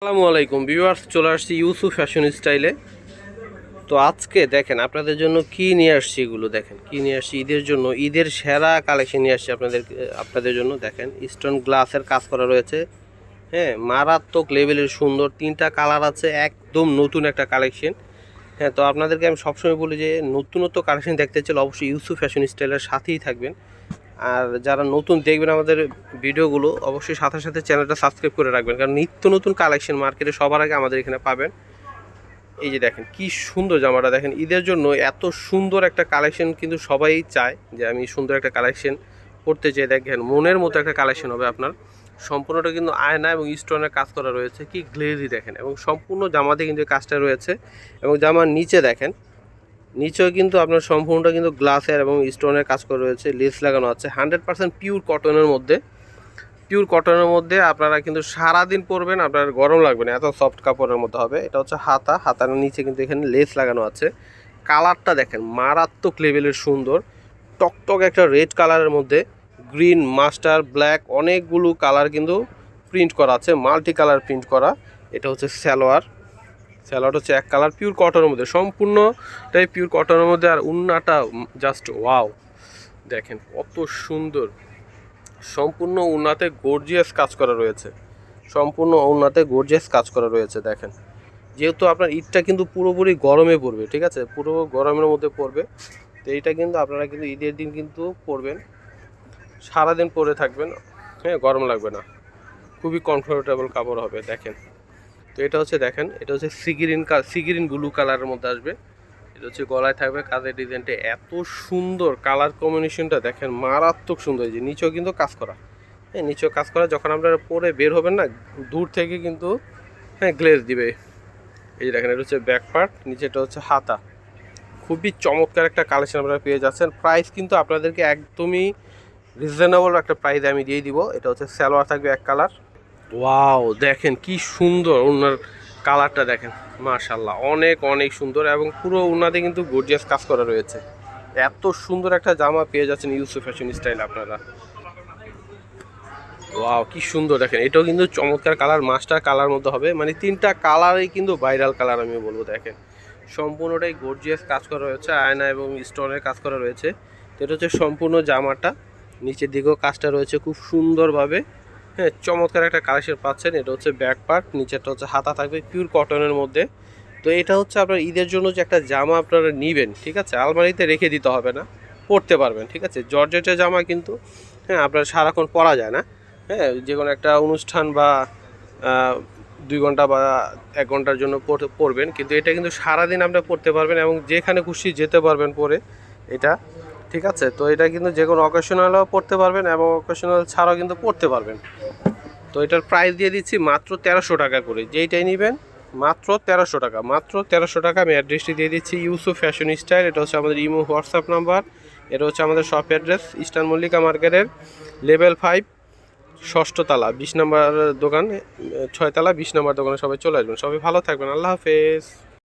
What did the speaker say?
আসসালামু আলাইকুম ভিউয়ার্স, চলে আসছি ইউসুফ ফ্যাশন স্টাইলে। তো আজকে দেখেন আপনাদের জন্য কি নিয়ে আসছি, এগুলো দেখেন কি নিয়ে আসছি। ঈদের জন্য ঈদের সেরা কালেকশন নিয়ে আসছি আপনাদের জন্য। দেখেন স্টোন গ্লাসের কাজ করা রয়েছে, হ্যাঁ, মারাত্মক লেভেলের সুন্দর। তিনটা কালার আছে, একদম নতুন একটা কালেকশন। হ্যাঁ, তো আপনাদেরকে আমি সবসময় বলি যে নতুনত্ব কালেকশন দেখতে চাইলে অবশ্যই ইউসুফ ফ্যাশন স্টাইলের সাথেই থাকবেন। আর যারা নতুন দেখবেন আমাদের ভিডিওগুলো, অবশ্যই সাথে সাথে চ্যানেলটা সাবস্ক্রাইব করে রাখবেন, কারণ নিত্য নতুন কালেকশন মার্কেটে সবার আগে আমাদের এখানে পাবেন। এই যে দেখেন কি সুন্দর জামাটা, দেখেন ঈদের জন্য এত সুন্দর একটা কালেকশন কিন্তু সবাই চায় যে আমি সুন্দর একটা কালেকশন পড়তে চাই। দেখেন মনের মতো একটা কালেকশন হবে আপনার। সম্পূর্ণটা কিন্তু আয়না এবং স্টোনের কাজ করা রয়েছে, কি গ্লেজি দেখেন, এবং সম্পূর্ণ জামাতে কিন্তু কাজটা রয়েছে। এবং জামার নিচে দেখেন, নিচেও কিন্তু আপনার সম্পূর্ণটা কিন্তু গ্লাসের এবং স্টোনের কাজ করা রয়েছে, লেস লাগানো আছে 100% পিওর কটনের মধ্যে। পিওর কটনের মধ্যে আপনারা কিন্তু সারাদিন পরবেন, আপনার গরম লাগবে না, এত সফট কাপড়ের মধ্যে হবে। এটা হচ্ছে হাতার নিচে কিন্তু এখানে লেস লাগানো আছে। কালারটা দেখেন মারাত্মক লেভেলের সুন্দর, টকটক একটা রেড কালারের মধ্যে গ্রিন, মাস্টার, ব্ল্যাক, অনেকগুলো কালার কিন্তু প্রিন্ট করা আছে, মাল্টি কালার প্রিন্ট করা। এটা হচ্ছে স্যালোয়ার হচ্ছে এক কালার পিওর কটনের মধ্যে, সম্পূর্ণটাই পিওর কটনের মধ্যে। আর উন্নাটা জাস্ট ওয়াও, দেখেন কত সুন্দর। সম্পূর্ণ উন্নাতে গর্জিয়াস কাজ করা রয়েছে, দেখেন। যেহেতু আপনার ঈদটা কিন্তু পুরোপুরি গরমে পড়বে, ঠিক আছে, পুরো গরমের মধ্যে পড়বে। তো এইটা কিন্তু আপনারা কিন্তু ঈদের দিন কিন্তু পরবেন, সারাদিন পরে থাকবেন, হ্যাঁ, গরম লাগবে না, খুবই কমফোর্টেবল কাপড় হবে। দেখেন, তো এটা হচ্ছে দেখেন, এটা হচ্ছে সিগ্রিন ব্লু কালারের মধ্যে আসবে। এটা হচ্ছে গলায় থাকবে কাজের ডিজাইনটা এত সুন্দর, কালার কম্বিনেশনটা দেখেন মারাত্মক সুন্দর। যে নিচেও কিন্তু কাজ করা, হ্যাঁ, নিচেও কাজ করা। যখন আপনারা পরে বের হবেন না, দূর থেকে কিন্তু, হ্যাঁ, গ্লেজ দিবে। এই যে দেখেন, এটা হচ্ছে ব্যাক পার্ট, নিচেটা হচ্ছে হাতা। খুবই চমৎকার একটা কালেকশন আপনারা পেয়ে যাচ্ছেন। প্রাইস কিন্তু আপনাদেরকে একদমই রিজনেবল একটা প্রাইস আমি দিয়ে দিব। এটা হচ্ছে সালোয়ার থাকবে এক কালার। ওয়াও, দেখেন কি সুন্দর ওনার কালারটা, দেখেন মাশাআল্লাহ, অনেক অনেক সুন্দর। এবং পুরো ওনাতে কিন্তু গর্জিয়াস কাজ করা রয়েছে। এত সুন্দর একটা জামা পেয়ে যাচ্ছেন ইউসুফ ফ্যাশন স্টাইল আপনারা। ওয়াও, কি সুন্দর, দেখেন এটাও কিন্তু চমৎকার কালার, মাস্টার কালার মধ্যে হবে। মানে তিনটা কালারই কিন্তু ভাইরাল কালার আমি বলবো। দেখেন সম্পূর্ণটাই গর্জিয়াস কাজ করা রয়েছে, আয়না এবং স্টোনের কাজ করা রয়েছে। তো এটা হচ্ছে সম্পূর্ণ জামাটা, নিচের দিকেও কাজটা রয়েছে খুব সুন্দরভাবে। হ্যাঁ, চমৎকার একটা কালেকশন পাচ্ছেন। এটা হচ্ছে ব্যাক পার্ট, নিচেরটা হচ্ছে হাতা থাকবে পিওর কটনের মধ্যে। তো এটা হচ্ছে আপনার ঈদের জন্য যে একটা জামা আপনারা নেবেন, ঠিক আছে, আলমারিতে রেখে দিতে হবে না, পরতে পারবেন, ঠিক আছে। জর্জেটের জামা কিন্তু, হ্যাঁ, আপনার সারাক্ষণ পরা যায় না। হ্যাঁ, যে কোনো একটা অনুষ্ঠান বা 2 ঘন্টা বা 1 ঘন্টার জন্য পরবেন, কিন্তু এটা কিন্তু সারাদিন আপনারা পরতে পারবেন এবং যেখানে খুশি যেতে পারবেন পরে এটা, ঠিক আছে। তো এটা কিন্তু যে কোনো অকেশনালও পড়তে পারবেন এবং অকেশনাল ছাড়াও কিন্তু পড়তে পারবেন। তো এটার প্রাইস দিয়ে দিচ্ছি মাত্র 1300 টাকা করে, যেইটাই নেবেন মাত্র 1300 টাকা, মাত্র 1300 টাকা। আমি অ্যাড্রেসটি দিয়ে দিচ্ছি ইউসুফ ফ্যাশন স্টাইল। এটা হচ্ছে আমাদের ইমো হোয়াটসঅ্যাপ নাম্বার। এটা হচ্ছে আমাদের শপ অ্যাড্রেস, ইস্টার্ন মল্লিকা মার্কেটের লেভেল 5, 6ষ্ঠ তলা, 20 নম্বর দোকান, 6 তলা 20 নম্বর দোকানে সবাই চলে আসবেন। সবাই ভালো থাকবেন, আল্লাহ হাফেজ।